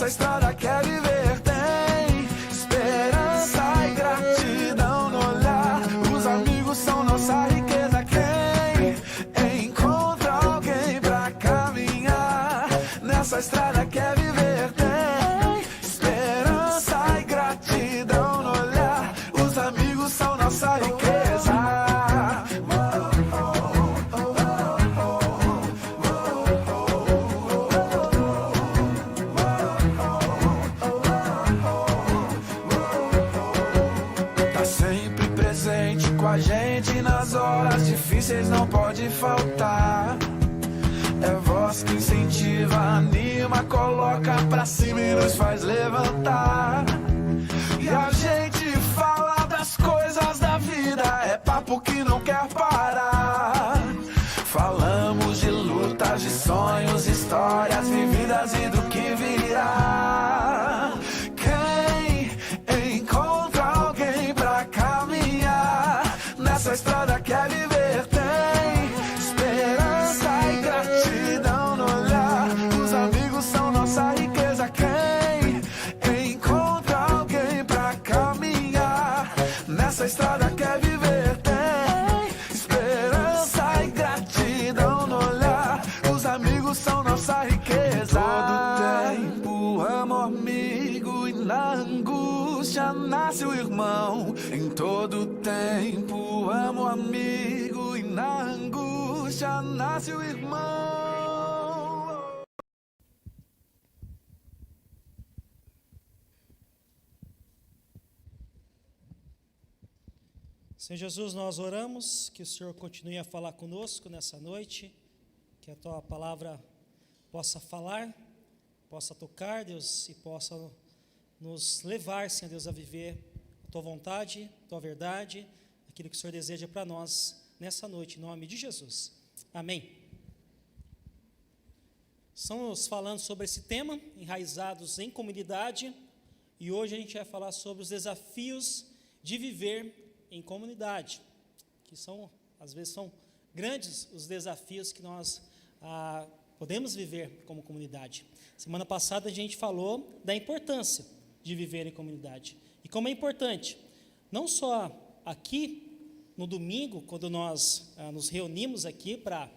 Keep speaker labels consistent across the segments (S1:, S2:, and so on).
S1: Nessa estrada quer viver, tem esperança e gratidão no olhar. Os amigos são nossa riqueza. Quem encontra alguém pra caminhar, nessa estrada quer viver, tem esperança e gratidão no olhar. Os amigos são nossa riqueza. A gente nas horas difíceis não pode faltar. É voz que incentiva, anima, coloca pra cima e nos faz levantar. E a gente fala das coisas da vida, é papo que não quer parar. Falamos de lutas, de sonhos, histórias vividas e do que virá. Quem encontra alguém pra caminhar, nessa estrada quer viver, tem esperança e gratidão no olhar. Os amigos são nossa riqueza. Quem encontra alguém pra caminhar, nessa estrada quer viver, tem esperança e gratidão no olhar. Os amigos são nossa riqueza. Todo tempo amo amigo e na angústia nasce o irmão. Em todo tempo amo amigo e na angústia nasce o irmão.
S2: Senhor Jesus, nós oramos que o Senhor continue a falar conosco nessa noite, que a Tua palavra possa falar, possa tocar, Deus, e possa nos levar, Senhor Deus, a viver a Tua vontade, a Tua verdade, aquilo que o Senhor deseja para nós nessa noite, em nome de Jesus. Amém. Estamos falando sobre esse tema, enraizados em comunidade, e hoje a gente vai falar sobre os desafios de viver em comunidade, que às vezes são grandes os desafios que nós podemos viver como comunidade. Semana passada a gente falou da importância de viver em comunidade, e como é importante, não só aqui no domingo, quando nós nos reunimos aqui para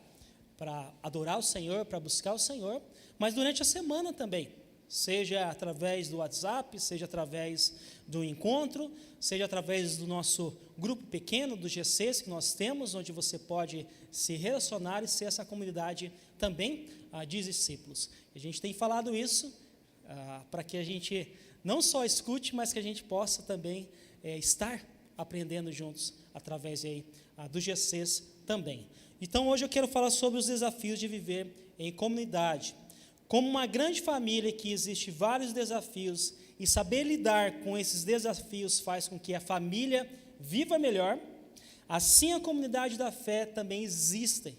S2: adorar o Senhor, para buscar o Senhor, mas durante a semana também, seja através do WhatsApp, seja através do encontro, seja através do nosso grupo pequeno, do GCs que nós temos, onde você pode se relacionar e ser essa comunidade também de discípulos. A gente tem falado isso para que a gente não só escute, mas que a gente possa também estar aprendendo juntos através aí, dos GCs também. Então hoje eu quero falar sobre os desafios de viver em comunidade. Como uma grande família que existe vários desafios, e saber lidar com esses desafios faz com que a família viva melhor, assim a comunidade da fé também existem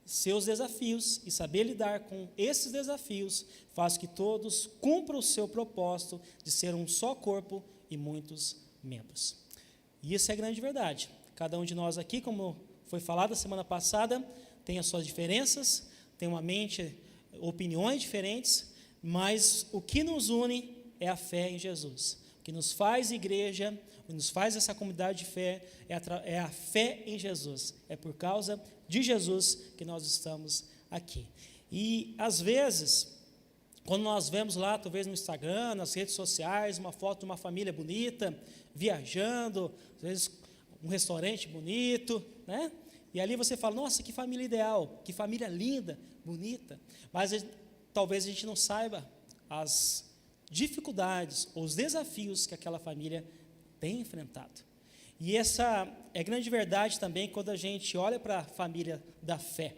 S2: seus desafios, e saber lidar com esses desafios faz que todos cumpram o seu propósito de ser um só corpo e muitos membros. E isso é a grande verdade. Cada um de nós aqui, como foi falado a semana passada, tem as suas diferenças, tem uma mente, opiniões diferentes, mas o que nos une é a fé em Jesus. O que nos faz igreja, o que nos faz essa comunidade de fé, é a fé em Jesus. É por causa de Jesus que nós estamos aqui. E, às vezes, quando nós vemos lá, talvez no Instagram, nas redes sociais, uma foto de uma família bonita, viajando, às vezes um restaurante bonito, né? E ali você fala, nossa, que família ideal, que família linda, bonita. Mas talvez a gente não saiba as dificuldades ou os desafios que aquela família tem enfrentado. E essa é grande verdade também quando a gente olha para a família da fé,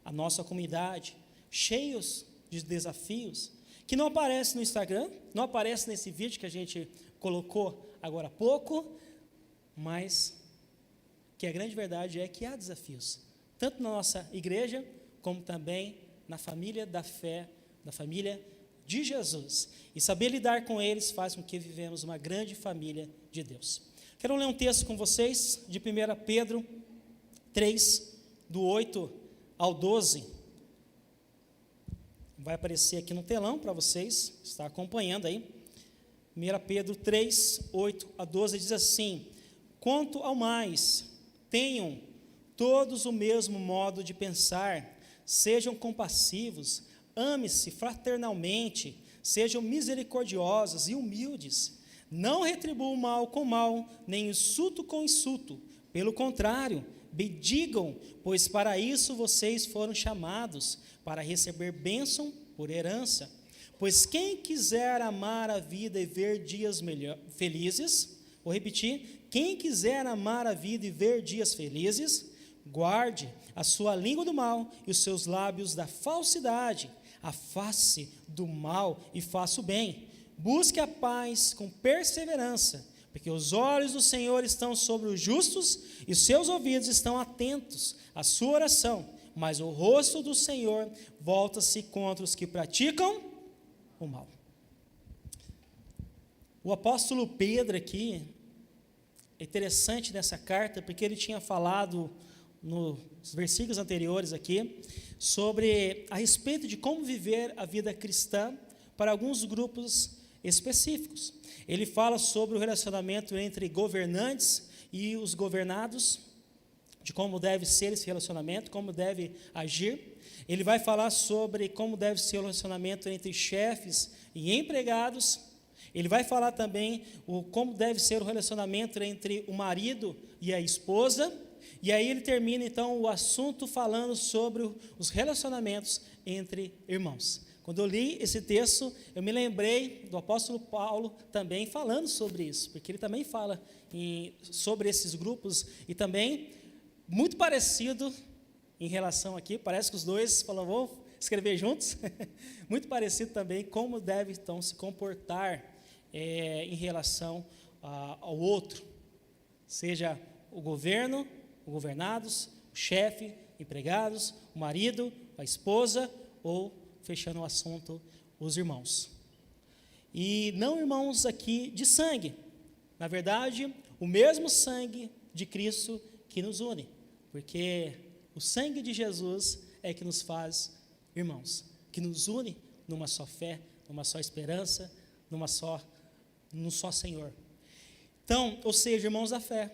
S2: a nossa comunidade, cheios de desafios, que não aparece no Instagram, não aparece nesse vídeo que a gente colocou agora há pouco, mas que a grande verdade é que há desafios, tanto na nossa igreja, como também na família da fé, na família de Jesus. E saber lidar com eles faz com que vivemos uma grande família de Deus. Quero ler um texto com vocês, de 1 Pedro 3, do 8 ao 12. vai aparecer aqui no telão para vocês, está acompanhando aí. 1 Pedro 3, 8 a 12 diz assim: quanto ao mais, tenham todos o mesmo modo de pensar, sejam compassivos, ame-se fraternalmente, sejam misericordiosos e humildes, não retribuam o mal com mal, nem insulto com insulto, pelo contrário, bendigam, pois para isso vocês foram chamados, para receber bênção por herança. Pois quem quiser amar a vida e ver dias felizes, vou repetir, quem quiser amar a vida e ver dias felizes, guarde a sua língua do mal e os seus lábios da falsidade, afaste do mal e faça o bem, busque a paz com perseverança, porque os olhos do Senhor estão sobre os justos e seus ouvidos estão atentos à sua oração, mas o rosto do Senhor volta-se contra os que praticam o mal. O apóstolo Pedro aqui, é interessante nessa carta, porque ele tinha falado nos versículos anteriores aqui, sobre a respeito de como viver a vida cristã para alguns grupos específicos. Ele fala sobre o relacionamento entre governantes e os governados, de como deve ser esse relacionamento, como deve agir. Ele vai falar sobre como deve ser o relacionamento entre chefes e empregados. Ele vai falar também como deve ser o relacionamento entre o marido e a esposa. E aí ele termina então o assunto falando sobre os relacionamentos entre irmãos. Quando eu li esse texto, eu me lembrei do apóstolo Paulo também falando sobre isso, porque ele também fala sobre esses grupos e também muito parecido em relação aqui, parece que os dois falam, vou escrever juntos, muito parecido também como deve então se comportar em relação ao outro, seja o governo, os governados, o chefe, empregados, o marido, a esposa ou, fechando o assunto, os irmãos. E não irmãos aqui de sangue, na verdade, o mesmo sangue de Cristo que nos une, porque o sangue de Jesus é que nos faz irmãos, que nos une numa só fé, numa só esperança, num só Senhor. Então, ou seja, irmãos da fé,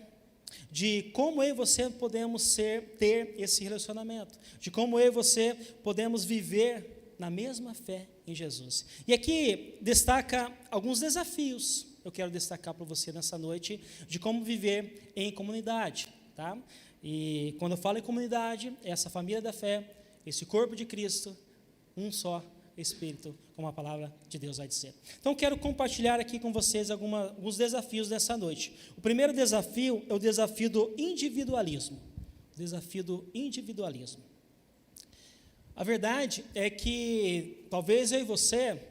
S2: de como eu e você podemos ter esse relacionamento, de como eu e você podemos viver na mesma fé em Jesus. E aqui destaca alguns desafios, eu quero destacar para você nessa noite, de como viver em comunidade, tá? E quando eu falo em comunidade, é essa família da fé, esse corpo de Cristo, um só Espírito, como a palavra de Deus vai dizer. Então, quero compartilhar aqui com vocês alguns desafios dessa noite. O primeiro desafio é o desafio do individualismo. Desafio do individualismo. A verdade é que, talvez eu e você,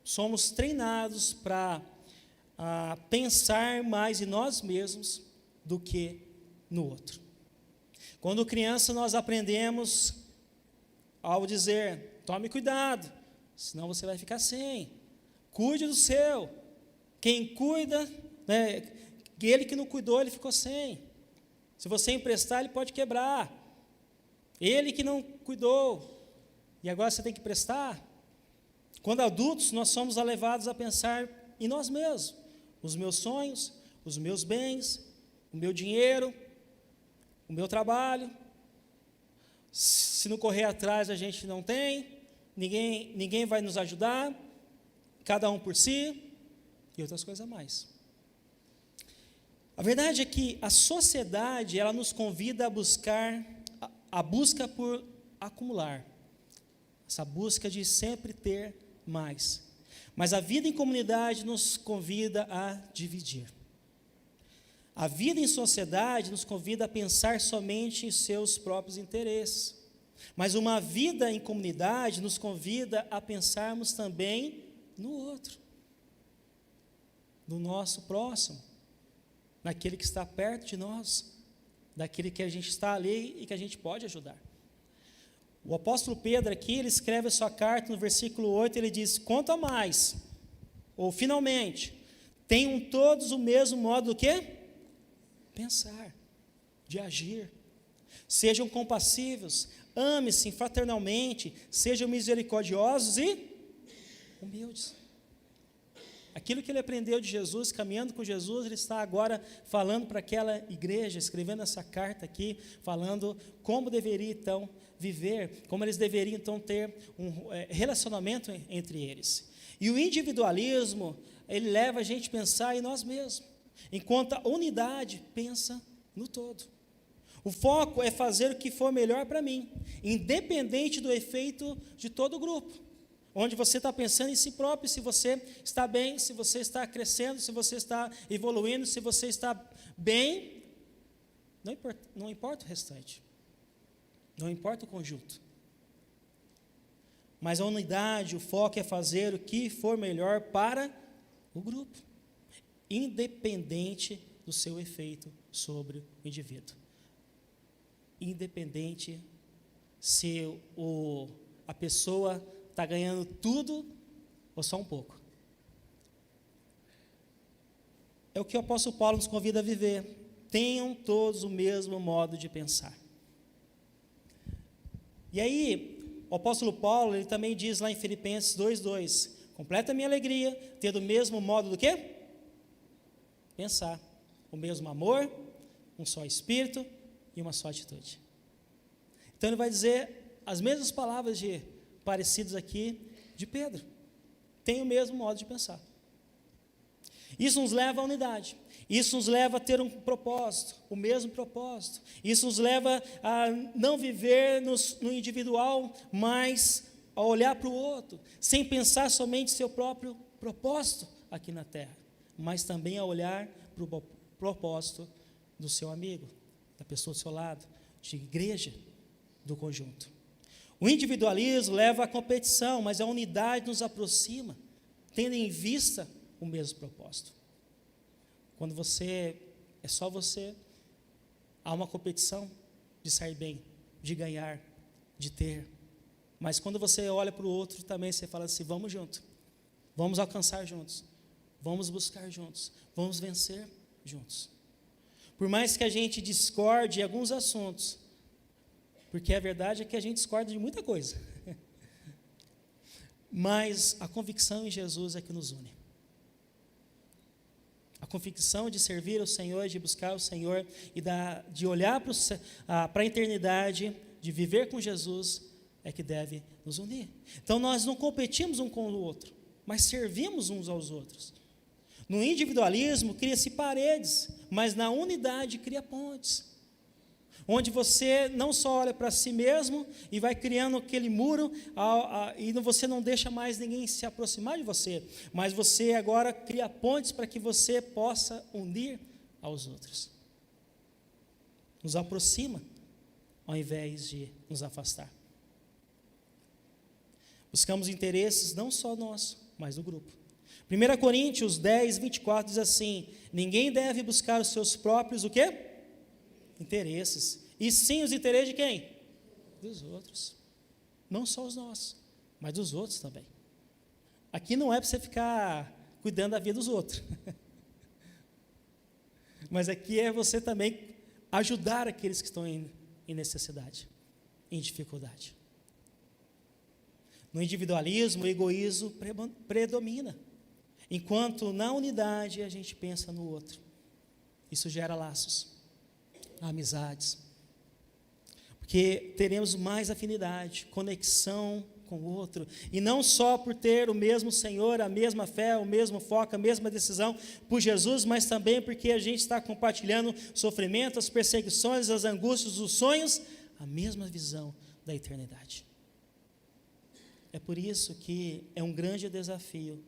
S2: somos treinados para pensar mais em nós mesmos do que no outro. Quando criança, nós aprendemos ao dizer, tome cuidado, senão você vai ficar sem. Cuide do seu. Quem cuida, ele que não cuidou, ele ficou sem. Se você emprestar, ele pode quebrar. Ele que não cuidou, e agora você tem que prestar. Quando adultos, nós somos levados a pensar em nós mesmos. Os meus sonhos, os meus bens, o meu dinheiro, o meu trabalho. Se não correr atrás, a gente não tem, ninguém vai nos ajudar, cada um por si, e outras coisas a mais. A verdade é que a sociedade, ela nos convida a buscar, a busca por acumular, essa busca de sempre ter mais. Mas a vida em comunidade nos convida a dividir. A vida em sociedade nos convida a pensar somente em seus próprios interesses. Mas uma vida em comunidade nos convida a pensarmos também no outro, no nosso próximo, naquele que está perto de nós, daquele que a gente está ali e que a gente pode ajudar. O apóstolo Pedro aqui, ele escreve a sua carta no versículo 8, ele diz, quanto a mais, ou finalmente, tenham todos o mesmo modo do quê? Pensar, de agir. Sejam compassivos, ame-se fraternalmente, sejam misericordiosos e humildes. Aquilo que ele aprendeu de Jesus, caminhando com Jesus, ele está agora falando para aquela igreja, escrevendo essa carta aqui, falando como deveria então viver, como eles deveriam então ter um relacionamento entre eles. E o individualismo, ele leva a gente a pensar em nós mesmos, enquanto a unidade pensa no todo. O foco é fazer o que for melhor para mim, independente do efeito de todo o grupo. Onde você está pensando em si próprio, se você está bem, se você está crescendo, se você está evoluindo, se você está bem, não importa o restante, não importa o conjunto. Mas a unidade, o foco é fazer o que for melhor para o grupo, independente do seu efeito sobre o indivíduo. Independente se a pessoa está ganhando tudo ou só um pouco. É o que o apóstolo Paulo nos convida a viver. Tenham todos o mesmo modo de pensar. E aí, o apóstolo Paulo, ele também diz lá em Filipenses 2:2, completa a minha alegria, ter o mesmo modo do quê? Pensar. O mesmo amor, um só espírito e uma só atitude. Então ele vai dizer as mesmas palavras parecidas aqui de Pedro. Tem o mesmo modo de pensar. Isso nos leva à unidade. Isso nos leva a ter um propósito, o mesmo propósito. Isso nos leva a não viver no individual, mas a olhar para o outro, sem pensar somente seu próprio propósito aqui na terra, mas também a olhar para o propósito do seu amigo, da pessoa do seu lado, de igreja, do conjunto. O individualismo leva à competição, mas a unidade nos aproxima, tendo em vista o mesmo propósito. Quando é só você, há uma competição de sair bem, de ganhar, de ter. Mas quando você olha para o outro também, você fala assim, vamos junto, vamos alcançar juntos, vamos buscar juntos, vamos vencer juntos. Por mais que a gente discorde em alguns assuntos, porque a verdade é que a gente discorda de muita coisa, mas a convicção em Jesus é que nos une. A convicção de servir ao Senhor, de buscar o Senhor e de olhar para a eternidade, de viver com Jesus, é que deve nos unir. Então nós não competimos um com o outro, mas servimos uns aos outros. No individualismo cria-se paredes, mas na unidade cria pontes. Onde você não só olha para si mesmo e vai criando aquele muro, e você não deixa mais ninguém se aproximar de você, mas você agora cria pontes para que você possa unir aos outros. Nos aproxima, ao invés de nos afastar. Buscamos interesses não só nossos, mas do grupo. 1 Coríntios 10:24 diz assim, ninguém deve buscar os seus próprios, o quê? Interesses, e sim os interesses de quem? Dos outros, não só os nossos, mas dos outros também. Aqui não é para você ficar cuidando da vida dos outros, mas aqui é você também ajudar aqueles que estão em necessidade, em dificuldade. No individualismo, o egoísmo predomina, enquanto na unidade a gente pensa no outro. Isso gera laços, amizades, porque teremos mais afinidade, conexão com o outro, e não só por ter o mesmo Senhor, a mesma fé, o mesmo foco, a mesma decisão por Jesus, mas também porque a gente está compartilhando sofrimento, as perseguições, as angústias, os sonhos, a mesma visão da eternidade. É por isso que é um grande desafio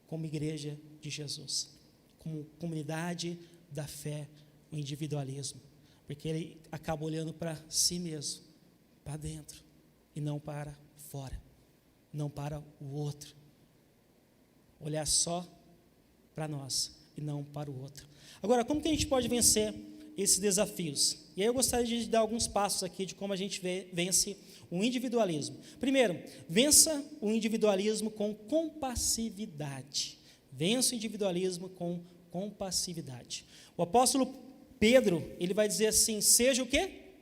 S2: como igreja de Jesus, como comunidade da fé, o individualismo, porque ele acaba olhando para si mesmo, para dentro, e não para fora, não para o outro. Olhar só para nós e não para o outro. Agora, como que a gente pode vencer esses desafios? E aí eu gostaria de dar alguns passos aqui de como a gente vence o individualismo. Primeiro, vença o individualismo com compassividade. Vença o individualismo com compassividade. O apóstolo Pedro, ele vai dizer assim, seja o quê?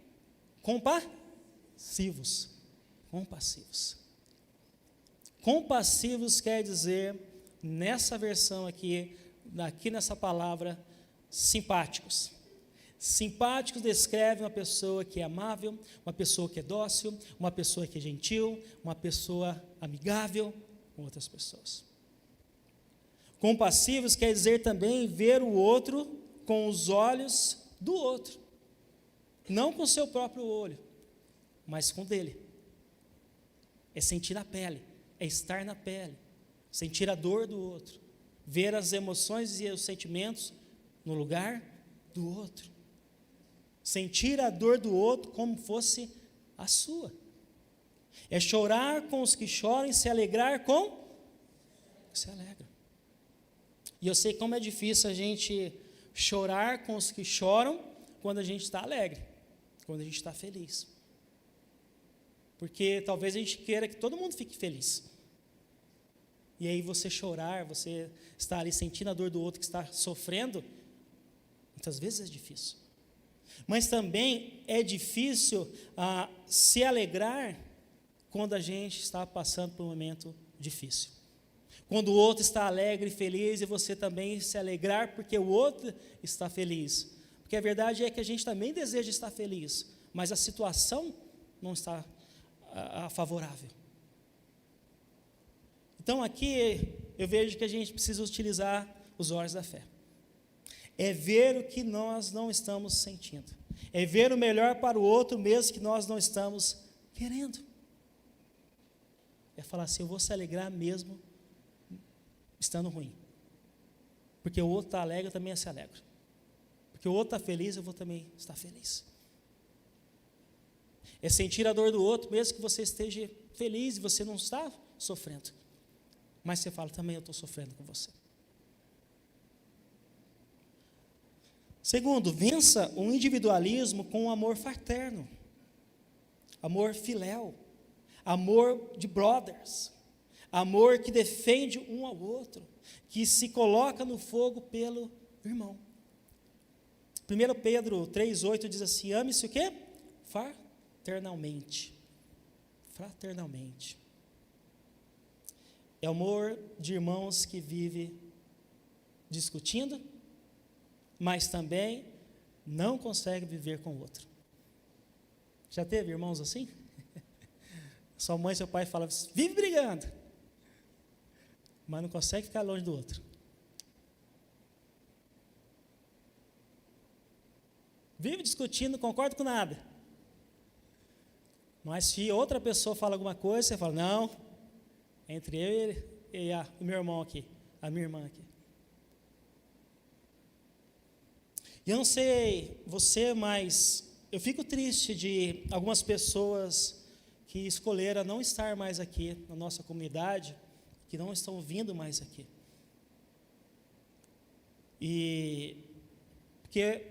S2: compassivos. Compassivos. Compassivos quer dizer, nessa versão aqui nessa palavra, simpáticos. Simpáticos descreve uma pessoa que é amável, uma pessoa que é dócil, uma pessoa que é gentil, uma pessoa amigável com outras pessoas. Compassivos quer dizer também ver o outro com os olhos do outro, não com o seu próprio olho, mas com o dele. É sentir a pele, é estar na pele, sentir a dor do outro, ver as emoções e os sentimentos no lugar do outro, sentir a dor do outro como fosse a sua. É chorar com os que choram e se alegrar com os que se alegram. E eu sei como é difícil a gente chorar com os que choram quando a gente está alegre, quando a gente está feliz. Porque talvez a gente queira que todo mundo fique feliz. E aí você chorar, você estar ali sentindo a dor do outro que está sofrendo, muitas vezes é difícil. Mas também é difícil se alegrar quando a gente está passando por um momento difícil. Quando o outro está alegre e feliz e você também se alegrar porque o outro está feliz. Porque a verdade é que a gente também deseja estar feliz, mas a situação não está favorável. Então aqui eu vejo que a gente precisa utilizar os olhos da fé. É ver o que nós não estamos sentindo. É ver o melhor para o outro mesmo que nós não estamos querendo. É falar assim, eu vou se alegrar mesmo estando ruim. Porque o outro está alegre, eu também se alegro. Porque o outro está feliz, eu vou também estar feliz. É sentir a dor do outro, mesmo que você esteja feliz e você não está sofrendo. Mas você fala, também eu estou sofrendo com você. Segundo, vença o individualismo com o amor fraterno. Amor filéu. Amor de brothers. Amor que defende um ao outro, que se coloca no fogo pelo irmão. 1 Pedro 3,8 diz assim, ame-se o quê? Fraternalmente. Fraternalmente. É o amor de irmãos que vive discutindo, mas também não consegue viver com o outro. Já teve irmãos assim? Sua mãe e seu pai falam, vive brigando, mas não consegue ficar longe do outro. Vive discutindo, não concorda com nada. Mas se outra pessoa fala alguma coisa, você fala, não, entre eu e o meu irmão aqui, a minha irmã aqui. E eu não sei você, mas eu fico triste de algumas pessoas que escolheram não estar mais aqui na nossa comunidade, que não estão vindo mais aqui. E porque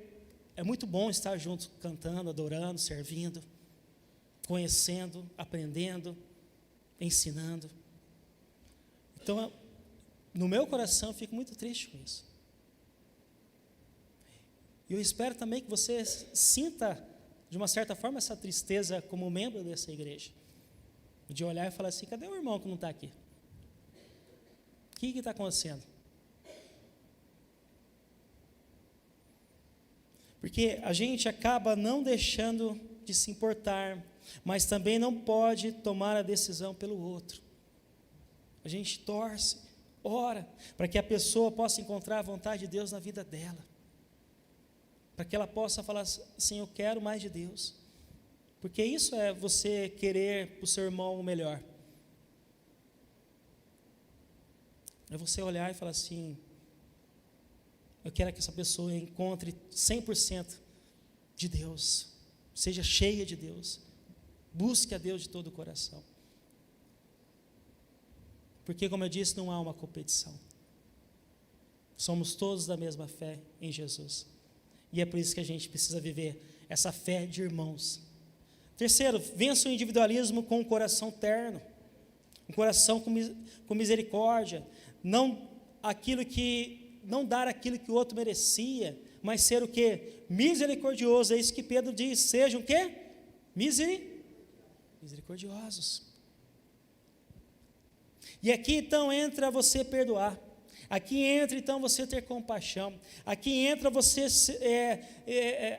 S2: é muito bom estar junto, cantando, adorando, servindo, conhecendo, aprendendo, ensinando. Então, no meu coração, eu fico muito triste com isso. E eu espero também que você sinta, de uma certa forma, essa tristeza como membro dessa igreja. De olhar e falar assim, cadê o irmão que não está aqui? O que está acontecendo? Porque a gente acaba não deixando de se importar, mas também não pode tomar a decisão pelo outro. A gente torce, ora, para que a pessoa possa encontrar a vontade de Deus na vida dela. Para que ela possa falar assim, eu quero mais de Deus. Porque isso é você querer para o seu irmão o melhor. É você olhar e falar assim, eu quero que essa pessoa encontre 100% de Deus, seja cheia de Deus, busque a Deus de todo o coração. Porque, como eu disse, não há uma competição. Somos todos da mesma fé em Jesus. E é por isso que a gente precisa viver essa fé de irmãos. Terceiro, vença o individualismo com um coração terno, um coração com misericórdia, não dar aquilo que o outro merecia, mas ser o quê? Misericordioso. É isso que Pedro diz, seja o quê? misericordiosos. E aqui então entra você perdoar. Aqui entra então você ter compaixão. Aqui entra você,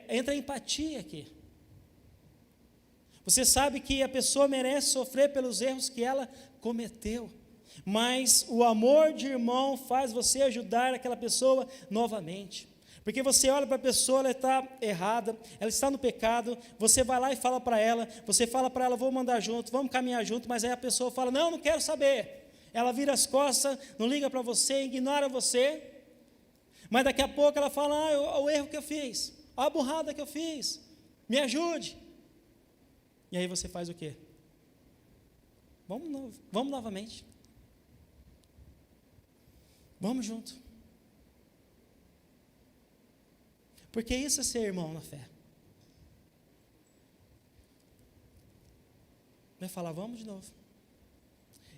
S2: entra a empatia aqui. Você sabe que a pessoa merece sofrer pelos erros que ela cometeu. Mas o amor de irmão faz você ajudar aquela pessoa novamente. Porque você olha para a pessoa, ela está errada, ela está no pecado, você vai lá e fala para ela, você fala para ela, vamos andar junto, vamos caminhar junto, mas aí a pessoa fala, não quero saber. Ela vira as costas, não liga para você, ignora você, mas daqui a pouco ela fala, o erro que eu fiz, a burrada que eu fiz, me ajude. E aí você faz o quê? Vamos novamente. Vamos junto. Porque isso é ser irmão na fé. Vai falar, vamos de novo.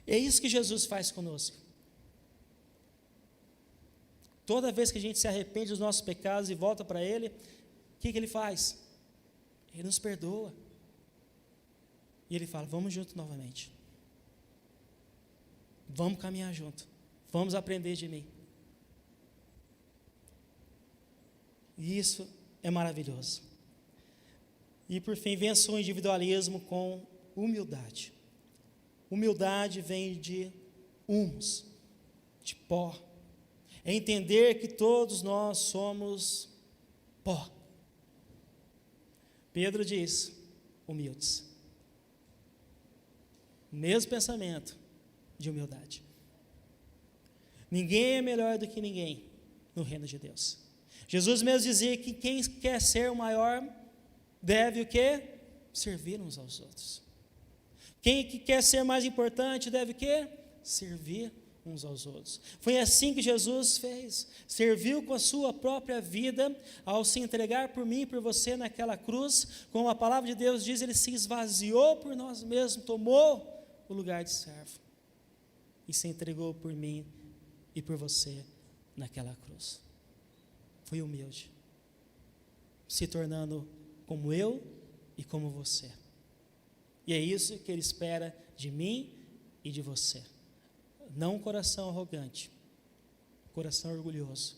S2: É isso que Jesus faz conosco. Toda vez que a gente se arrepende dos nossos pecados e volta para Ele, o que Ele faz? Ele nos perdoa. E Ele fala, vamos junto novamente. Vamos caminhar junto. Vamos aprender de mim. E isso é maravilhoso. E por fim, vença o individualismo com humildade. Humildade vem de humus, de pó. É entender que todos nós somos pó. Pedro diz, humildes. Mesmo pensamento de humildade. Ninguém é melhor do que ninguém no reino de Deus. Jesus mesmo dizia que quem quer ser o maior deve o quê? Servir uns aos outros. Quem que quer ser mais importante deve o quê? Servir uns aos outros. Foi assim que Jesus fez. Serviu com a sua própria vida ao se entregar por mim e por você naquela cruz. Como a palavra de Deus diz, Ele se esvaziou por nós mesmos, tomou o lugar de servo e se entregou por mim e por você naquela cruz. Foi humilde, se tornando como eu e como você. E é isso que Ele espera de mim e de você. Não um coração arrogante, um coração orgulhoso,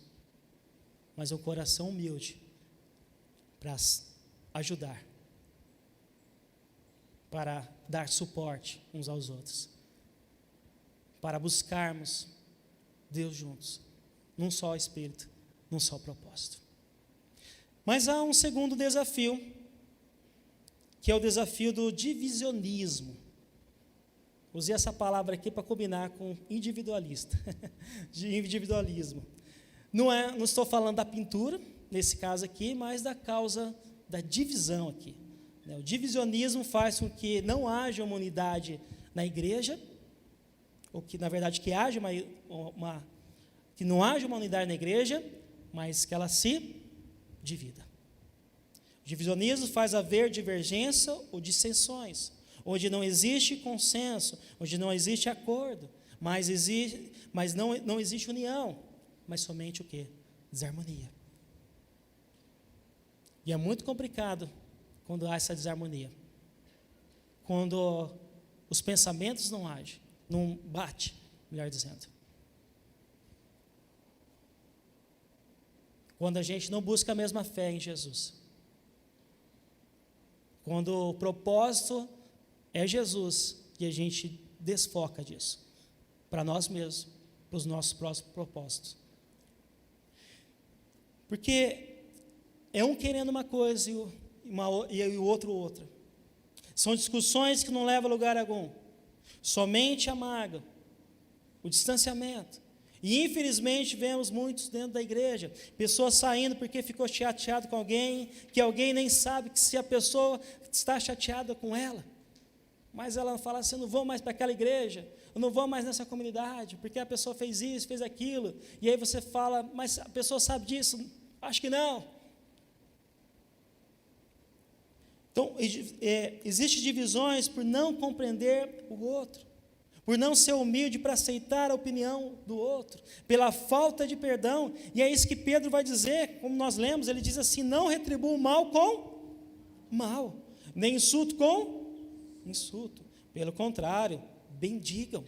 S2: mas um coração humilde para ajudar, para dar suporte uns aos outros, para buscarmos Deus juntos, num só espírito, num só propósito. Mas há um segundo desafio, que é o desafio do divisionismo. Usei essa palavra aqui para combinar com individualista, de individualismo. Não estou falando da pintura, nesse caso aqui, mas da causa da divisão aqui. O divisionismo faz com que não haja uma unidade na igreja, ou que, na verdade, que não haja uma unidade na igreja, mas que ela se divida. O divisionismo faz haver divergência ou dissensões, onde não existe consenso, onde não existe acordo, mas não existe união, mas somente o quê? Desarmonia. E é muito complicado quando há essa desarmonia, quando os pensamentos não agem, não bate, melhor dizendo. Quando a gente não busca a mesma fé em Jesus. Quando o propósito é Jesus e a gente desfoca disso, para nós mesmos, para os nossos próximos propósitos. Porque é um querendo uma coisa e o outro outra. São discussões que não levam a lugar algum. Somente amarga, o distanciamento. E infelizmente vemos muitos dentro da igreja, pessoas saindo porque ficou chateado com alguém, que alguém nem sabe que se a pessoa está chateada com ela, mas ela fala assim, eu não vou mais para aquela igreja, eu não vou mais nessa comunidade, porque a pessoa fez isso, fez aquilo, e aí você fala, mas a pessoa sabe disso? Acho que não. Então, existem divisões por não compreender o outro, por não ser humilde para aceitar a opinião do outro, pela falta de perdão, e é isso que Pedro vai dizer, como nós lemos, ele diz assim, não retribua o mal com mal, nem insulto com insulto. Pelo contrário, bendigam.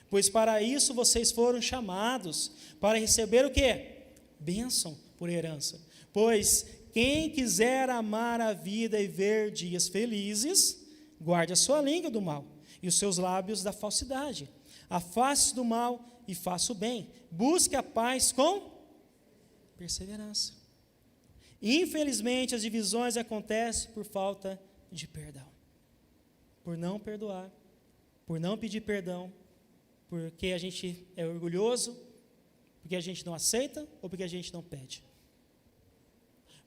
S2: Pois para isso vocês foram chamados, para receber o quê? Bênção por herança. Pois quem quiser amar a vida e ver dias felizes, guarde a sua língua do mal e os seus lábios da falsidade. Afaste-se do mal e faça o bem. Busque a paz com perseverança. Infelizmente, as divisões acontecem por falta de perdão. Por não perdoar, por não pedir perdão, porque a gente é orgulhoso, porque a gente não aceita ou porque a gente não pede.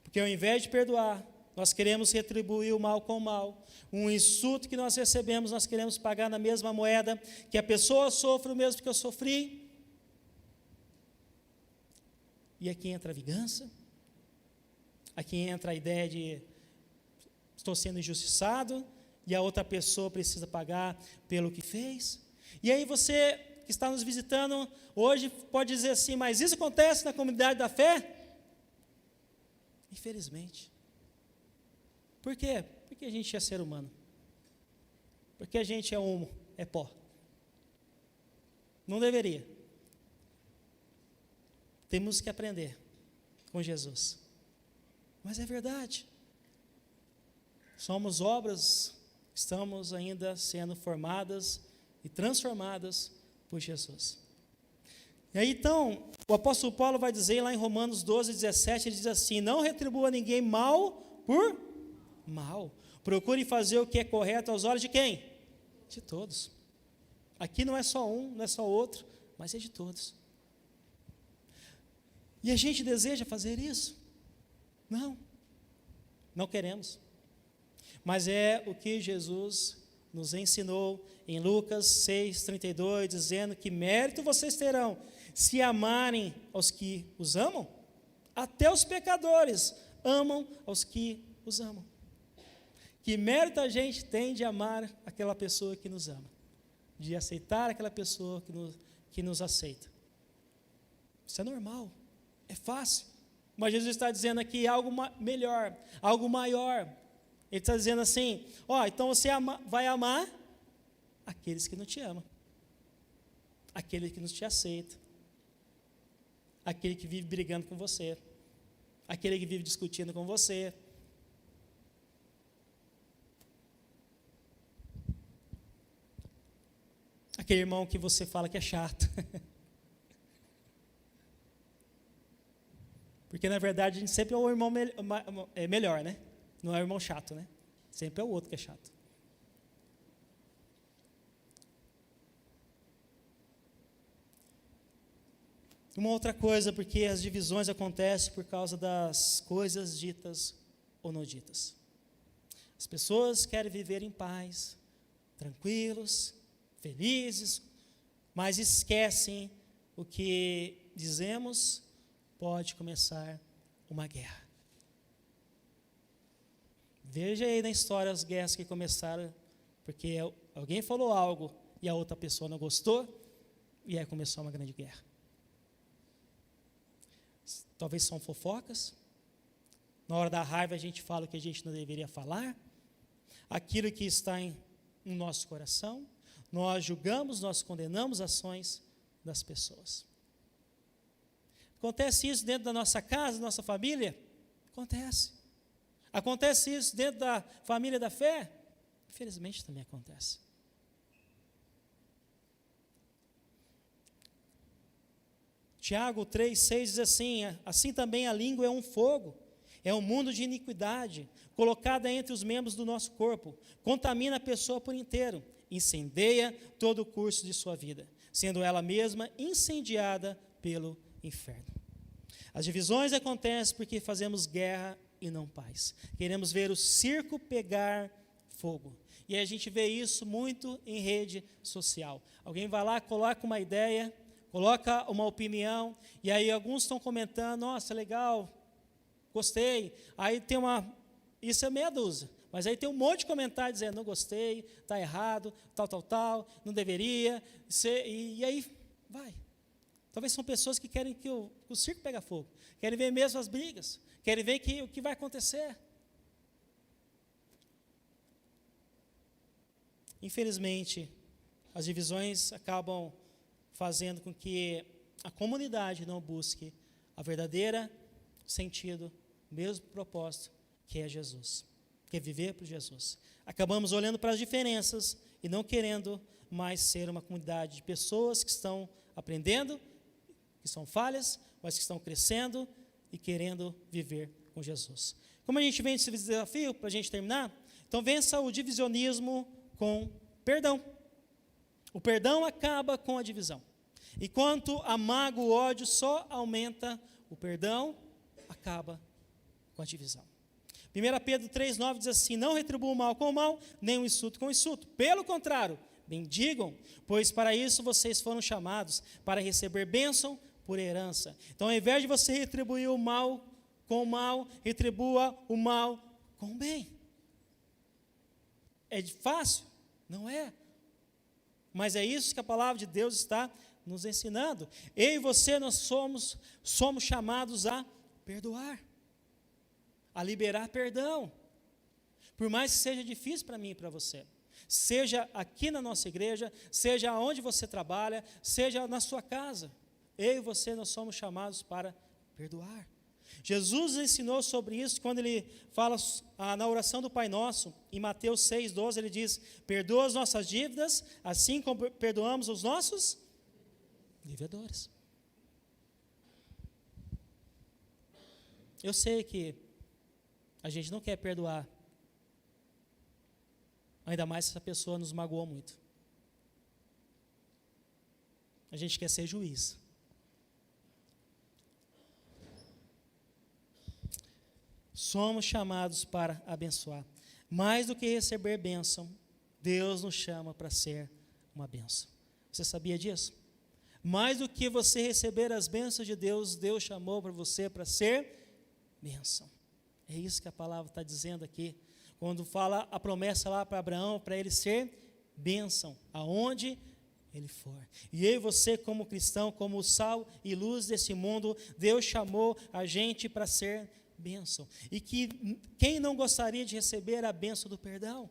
S2: Porque ao invés de perdoar, nós queremos retribuir o mal com o mal. Um insulto que nós recebemos, nós queremos pagar na mesma moeda, que a pessoa sofre o mesmo que eu sofri. E aqui entra a vingança, aqui entra a ideia de estou sendo injustiçado, e a outra pessoa precisa pagar pelo que fez. E aí você que está nos visitando hoje pode dizer assim, mas isso acontece na comunidade da fé? Infelizmente. Por quê? Porque a gente é ser humano. Porque a gente é humo, é pó. Não deveria. Temos que aprender com Jesus. Mas é verdade. Somos obras, estamos ainda sendo formadas e transformadas por Jesus. E aí então, o apóstolo Paulo vai dizer lá em Romanos 12, 17, ele diz assim, não retribua ninguém mal por mal. Procure fazer o que é correto aos olhos de quem? De todos. Aqui não é só um, não é só outro, mas é de todos. E a gente deseja fazer isso? Não. Não queremos. Mas é o que Jesus nos ensinou em Lucas 6:32, dizendo que mérito vocês terão se amarem aos que os amam. Até os pecadores amam aos que os amam. Que mérito a gente tem de amar aquela pessoa que nos ama, de aceitar aquela pessoa que nos aceita. Isso é normal, é fácil. Mas Jesus está dizendo aqui algo melhor, algo maior. Ele está dizendo assim, então você vai amar aqueles que não te amam, aquele que não te aceita, aquele que vive brigando com você, aquele que vive discutindo com você. Aquele irmão que você fala que é chato. Porque, na verdade, a gente sempre é o irmão melhor, né? Não é o irmão chato, né? Sempre é o outro que é chato. Uma outra coisa, porque as divisões acontecem por causa das coisas ditas ou não ditas. As pessoas querem viver em paz, tranquilos, felizes, mas esquecem o que dizemos, pode começar uma guerra. Veja aí na história as guerras que começaram, porque alguém falou algo e a outra pessoa não gostou, e aí começou uma grande guerra. Talvez são fofocas, na hora da raiva a gente fala o que a gente não deveria falar, aquilo que está no nosso coração, nós julgamos, nós condenamos ações das pessoas. Acontece isso dentro da nossa casa, da nossa família? Acontece. Acontece isso dentro da família da fé? Infelizmente também acontece. Tiago 3,6 diz assim, assim também a língua é um fogo, é um mundo de iniquidade, colocada entre os membros do nosso corpo, contamina a pessoa por inteiro, incendeia todo o curso de sua vida, sendo ela mesma incendiada pelo inferno. As divisões acontecem porque fazemos guerra e não paz. Queremos ver o circo pegar fogo. E a gente vê isso muito em rede social. Alguém vai lá, coloca uma ideia, coloca uma opinião, e aí alguns estão comentando, nossa, legal, gostei. Aí tem isso é meia dúzia, mas aí tem um monte de comentário dizendo, não gostei, está errado, tal, não deveria, e aí vai. Talvez são pessoas que querem que o circo pegue fogo, querem ver mesmo as brigas, querem ver o que vai acontecer. infelizmente, as divisões acabam fazendo com que a comunidade não busque a verdadeira sentido, o mesmo propósito, que é Jesus, que é viver por Jesus. Acabamos olhando para as diferenças e não querendo mais ser uma comunidade de pessoas que estão aprendendo, que são falhas, mas que estão crescendo e querendo viver com Jesus. Como a gente vence esse desafio, para a gente terminar? Então, vença o divisionismo com perdão. O perdão acaba com a divisão. Enquanto a mágoa, o ódio só aumenta, o perdão acaba com a divisão. 1 Pedro 3,9 diz assim: não retribua o mal com o mal, nem o insulto com o insulto. Pelo contrário, bendigam, pois para isso vocês foram chamados, para receber bênção por herança. Então, ao invés de você retribuir o mal com o mal, retribua o mal com o bem. É fácil? Não é. Mas é isso que a palavra de Deus está nos ensinando. Eu e você, nós somos chamados a perdoar, a liberar perdão. Por mais que seja difícil para mim e para você. Seja aqui na nossa igreja, seja onde você trabalha, seja na sua casa. Eu e você, nós somos chamados para perdoar. Jesus ensinou sobre isso quando ele fala na oração do Pai Nosso, em Mateus 6,12, ele diz: perdoa as nossas dívidas, assim como perdoamos os nossos devedores. Eu sei que a gente não quer perdoar, ainda mais se essa pessoa nos magoou muito. A gente quer ser juiz. Somos chamados para abençoar. Mais do que receber bênção, Deus nos chama para ser uma bênção. Você sabia disso? Mais do que você receber as bênçãos de Deus, Deus chamou para você para ser bênção. É isso que a palavra está dizendo aqui. Quando fala a promessa lá para Abraão, para ele ser bênção, aonde ele for. E eu e você, como cristão, como sal e luz desse mundo, Deus chamou a gente para ser bênção. E que quem não gostaria de receber a bênção do perdão?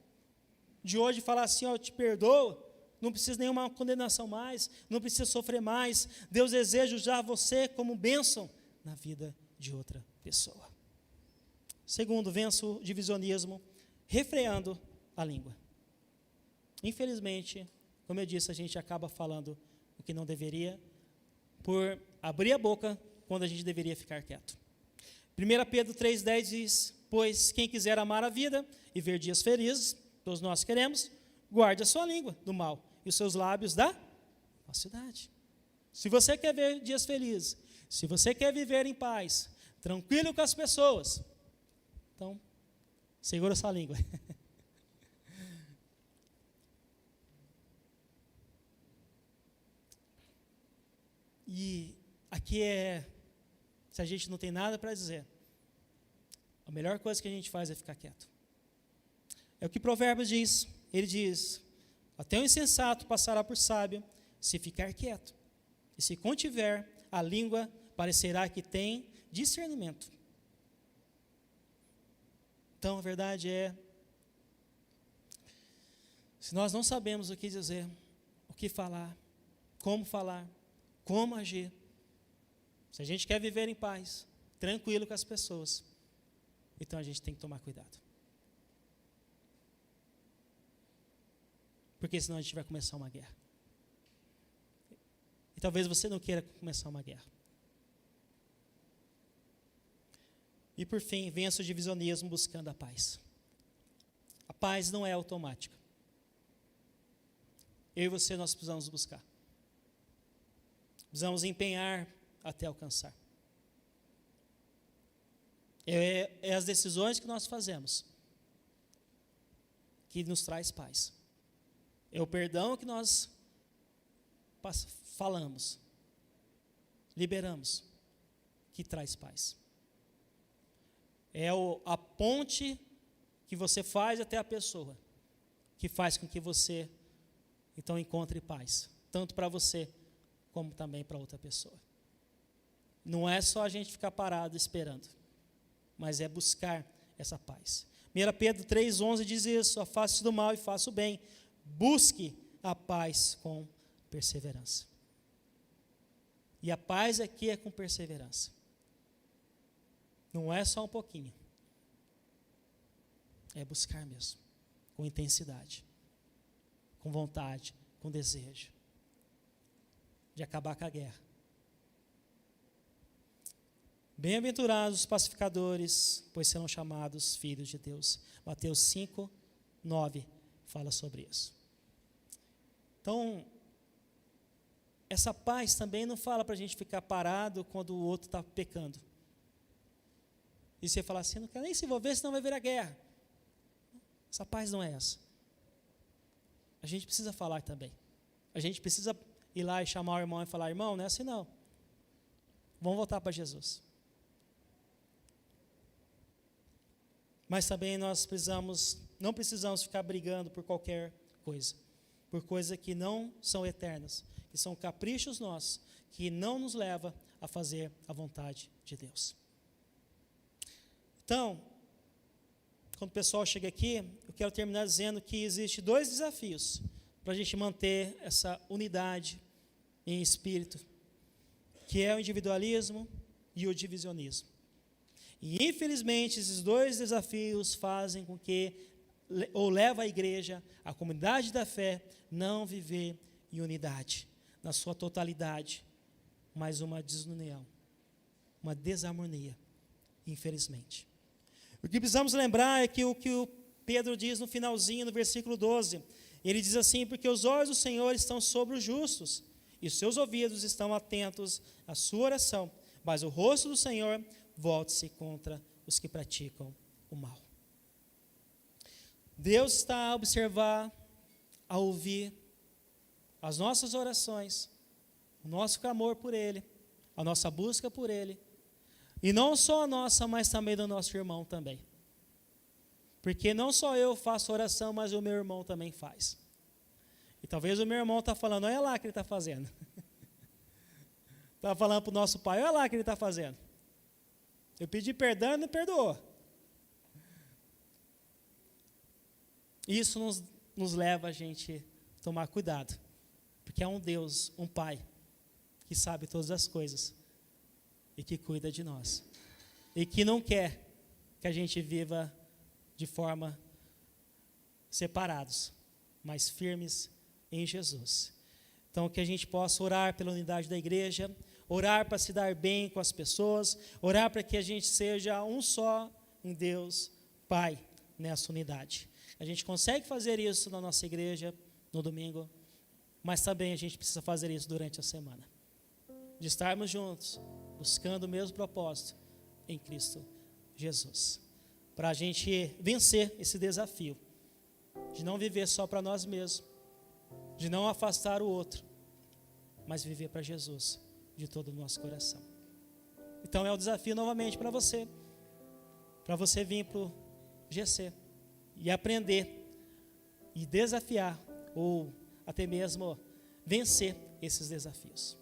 S2: De hoje falar assim: ó, eu te perdoo, não precisa nenhuma condenação mais, não precisa sofrer mais. Deus deseja usar você como bênção na vida de outra pessoa. Segundo, vença o divisionismo refreando a língua. Infelizmente, como eu disse, a gente acaba falando o que não deveria, por abrir a boca quando a gente deveria ficar quieto. 1 Pedro 3,10 diz: pois quem quiser amar a vida e ver dias felizes, todos nós queremos, guarde a sua língua do mal e os seus lábios da falsidade. Se você quer ver dias felizes, se você quer viver em paz, tranquilo com as pessoas, então, segura sua língua. E aqui se a gente não tem nada para dizer, a melhor coisa que a gente faz é ficar quieto. É o que Provérbios diz. Ele diz: até o insensato passará por sábio, se ficar quieto. E se contiver a língua, parecerá que tem discernimento. Então, a verdade é, se nós não sabemos o que dizer, o que falar, como agir, se a gente quer viver em paz, tranquilo com as pessoas, então a gente tem que tomar cuidado. Porque senão a gente vai começar uma guerra. E talvez você não queira começar uma guerra. E por fim, vença o divisionismo buscando a paz. A paz não é automática. Eu e você, nós precisamos buscar. Precisamos empenhar até alcançar. É as decisões que nós fazemos que nos traz paz. É o perdão que nós falamos, liberamos, que traz paz. É a ponte que você faz até a pessoa, que faz com que você, então, encontre paz, tanto para você, como também para outra pessoa. Não é só a gente ficar parado esperando, mas é buscar essa paz. 1 Pedro 3,11 diz isso: afaste do mal e faça o bem, busque a paz com perseverança. E a paz aqui é com perseverança. Não é só um pouquinho. É buscar mesmo, com intensidade, com vontade, com desejo de acabar com a guerra. Bem-aventurados os pacificadores, pois serão chamados filhos de Deus. Mateus 5, 9 fala sobre isso. Então, essa paz também não fala para a gente ficar parado quando o outro está pecando. E você fala assim, não quero nem se envolver, senão vai virar guerra. Essa paz não é essa. A gente precisa falar também. A gente precisa ir lá e chamar o irmão e falar, irmão, não é assim não. Vamos voltar para Jesus. Mas também nós não precisamos ficar brigando por qualquer coisa. Por coisas que não são eternas, que são caprichos nossos, que não nos leva a fazer a vontade de Deus. Então, quando o pessoal chega aqui, eu quero terminar dizendo que existe 2 desafios para a gente manter essa unidade em espírito, que é o individualismo e o divisionismo. E infelizmente esses 2 desafios fazem com que, ou leva a igreja, a comunidade da fé, não viver em unidade, na sua totalidade, mas uma desunião, uma desarmonia, infelizmente. O que precisamos lembrar é que o Pedro diz no finalzinho, no versículo 12, ele diz assim, porque os olhos do Senhor estão sobre os justos, e os seus ouvidos estão atentos à sua oração, mas o rosto do Senhor volte-se contra os que praticam o mal. Deus está a observar, a ouvir as nossas orações, o nosso clamor por Ele, a nossa busca por Ele, e não só a nossa, mas também do nosso irmão também. Porque não só eu faço oração, mas o meu irmão também faz. E talvez o meu irmão está falando, olha lá o que ele está fazendo. Está falando para o nosso pai, olha lá o que ele está fazendo. Eu pedi perdão e ele não perdoou. Isso nos leva a gente a tomar cuidado. Porque é um Deus, um Pai, que sabe todas as coisas e que cuida de nós. E que não quer que a gente viva de forma separados, mas firmes em Jesus. Então, que a gente possa orar pela unidade da igreja, orar para se dar bem com as pessoas, orar para que a gente seja um só em Deus, Pai, nessa unidade. A gente consegue fazer isso na nossa igreja, no domingo, mas também a gente precisa fazer isso durante a semana. De estarmos juntos, buscando o mesmo propósito em Cristo Jesus. Para a gente vencer esse desafio, de não viver só para nós mesmos, de não afastar o outro, mas viver para Jesus de todo o nosso coração. Então é o desafio novamente para você vir para o GC e aprender e desafiar, ou até mesmo vencer esses desafios.